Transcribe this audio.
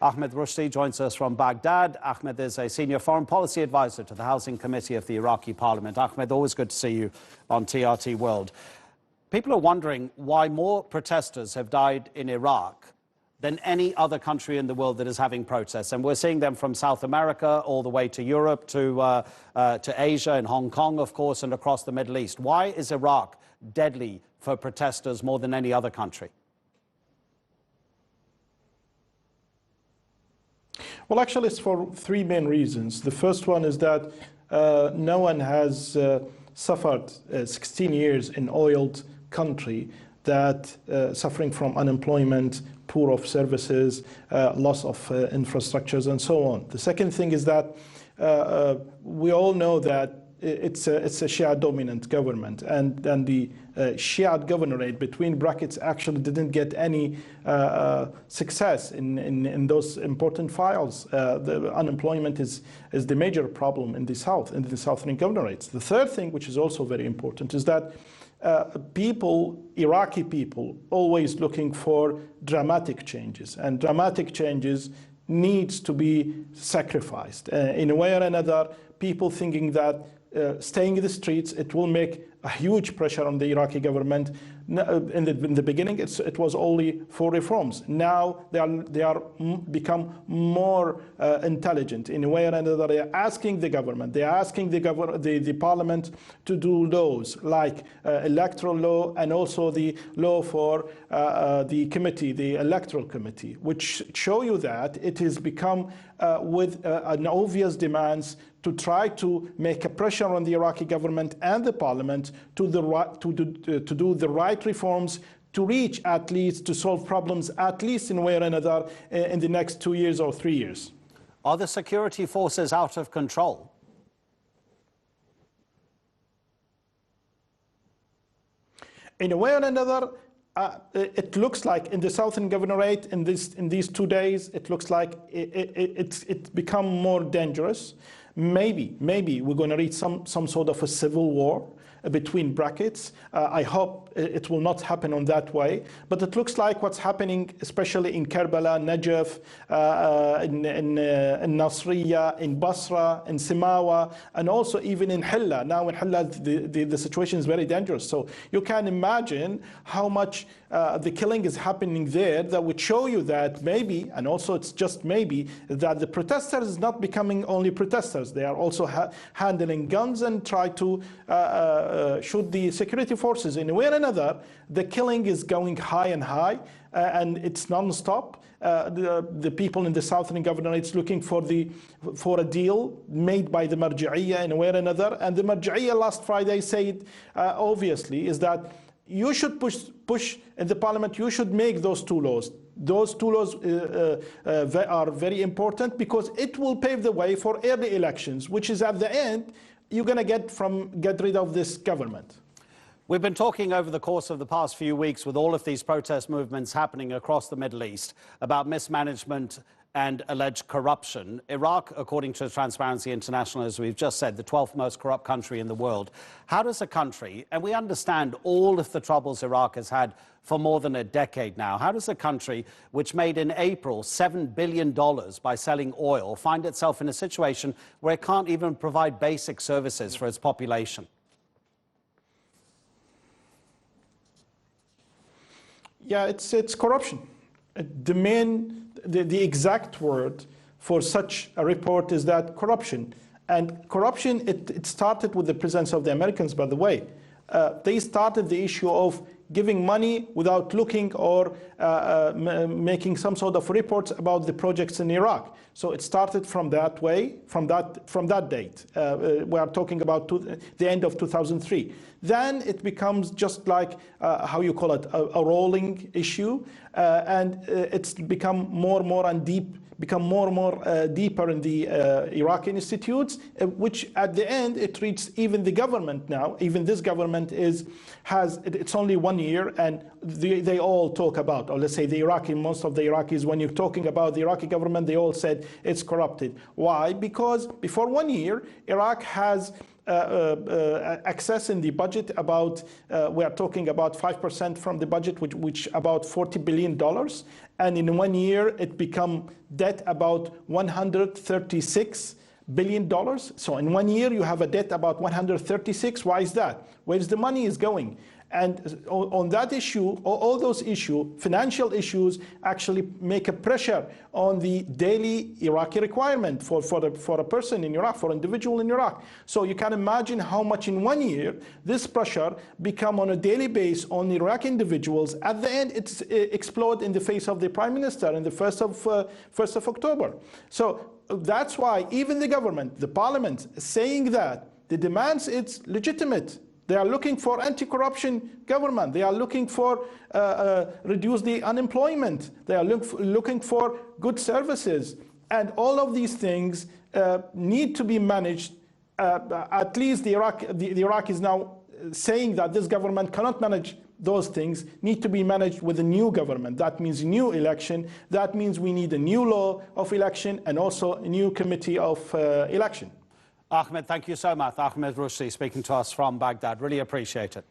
Ahmed Rushdi joins us from Baghdad. Ahmed is a senior foreign policy advisor to the Housing Committee of the Iraqi Parliament. Ahmed, always good to see you on TRT World. People are wondering why more protesters have died in Iraq than any other country in the world that is having protests. And we're seeing them from South America all the way to Europe, to Asia and Hong Kong, of course, and across the Middle East. Why is Iraq deadly for protesters more than any other country? Well, actually, it's for three main reasons. The first one is that no one has suffered 16 years in oiled country that suffering from unemployment, poor of services, loss of infrastructures, and so on. The second thing is that we all know that it's a Shia-dominant government, and the Shia governorate, between brackets, actually didn't get any success in those important files. The unemployment is the major problem in the south, in the southern governorates. The third thing, which is also very important, is that Iraqi people, always looking for dramatic changes, and dramatic changes needs to be sacrificed. In a way or another, people thinking that staying in the streets, it will make a huge pressure on the Iraqi government. In the beginning, it was only for reforms. Now they are become more intelligent. In a way or another, they are asking the government, they are asking the parliament to do laws like electoral law, and also the law for the committee, the electoral committee, which show you that it has become with an obvious demands to try to make a pressure on the Iraqi government and the parliament to do the right reforms, to reach, at least to solve problems, at least in a way or another, in the next 2 years or 3 years. Are the security forces out of control? In a way or another, it looks like in the southern governorate, in these 2 days, it looks like it's become more dangerous. Maybe we're going to reach some sort of a civil war between brackets. I hope it will not happen on that way, but it looks like what's happening, especially in Karbala, Najaf, in Nasriya, in Basra, in Simawa, and also even in Hilla. Now in Hilla, the situation is very dangerous. So you can imagine how much the killing is happening there. That would show you that maybe, and also it's just maybe, that the protesters is not becoming only protesters. They are also handling guns and try to shoot the security forces. In a way or another, the killing is going high and high, and it's non-stop. The people in the southern governorates looking for a deal made by the Marja'iyya in a way or another. And the Marja'iyya last Friday said, obviously, is that you should push in the parliament, you should make those two laws. Those two laws are very important, because it will pave the way for early elections, which is at the end, you're going to get rid of this government. We've been talking over the course of the past few weeks, with all of these protest movements happening across the Middle East, about mismanagement and alleged corruption. Iraq, according to Transparency International, as we've just said, the 12th most corrupt country in the world. How does a country, and we understand all of the troubles Iraq has had for more than a decade now, how does a country which made in April $7 billion by selling oil find itself in a situation where it can't even provide basic services for its population? Yeah, it's corruption. The exact word for such a report is that corruption. And corruption, it started with the presence of the Americans, by the way. They started the issue of giving money without looking or making some sort of reports about the projects in Iraq. So it started from that way, from that date. We are talking about the end of 2003. Then it becomes just like, how you call it, a rolling issue, and it's become more and more and deeper in the Iraqi institutes, which at the end it reaches even the government now. Even this government it's only 1 year, and they all talk about, or let's say most of the Iraqis, when you're talking about the Iraqi government, they all said it's corrupted. Why? Because before 1 year, Iraq has excess in the budget. About we are talking about 5% from the budget, which about $40 billion, and in 1 year it become debt about $136 billion. So in 1 year you have a debt about 136. Why is that? Where is the money is going? And on that issue, all those issues, financial issues, actually make a pressure on the daily Iraqi requirement for a person in Iraq, for an individual in Iraq. So you can imagine how much in 1 year this pressure become on a daily basis on Iraqi individuals. At the end, it's explode in the face of the Prime Minister in the 1st of October. So that's why even the government, the parliament, saying that the demands, it's legitimate. They are looking for anti-corruption government. They are looking for reduce the unemployment. They are looking for good services. And all of these things need to be managed. At least the Iraq is now saying that this government cannot manage those things, need to be managed with a new government. That means new election. That means we need a new law of election and also a new committee of election. Ahmed, thank you so much. Ahmed Rushdi speaking to us from Baghdad. Really appreciate it.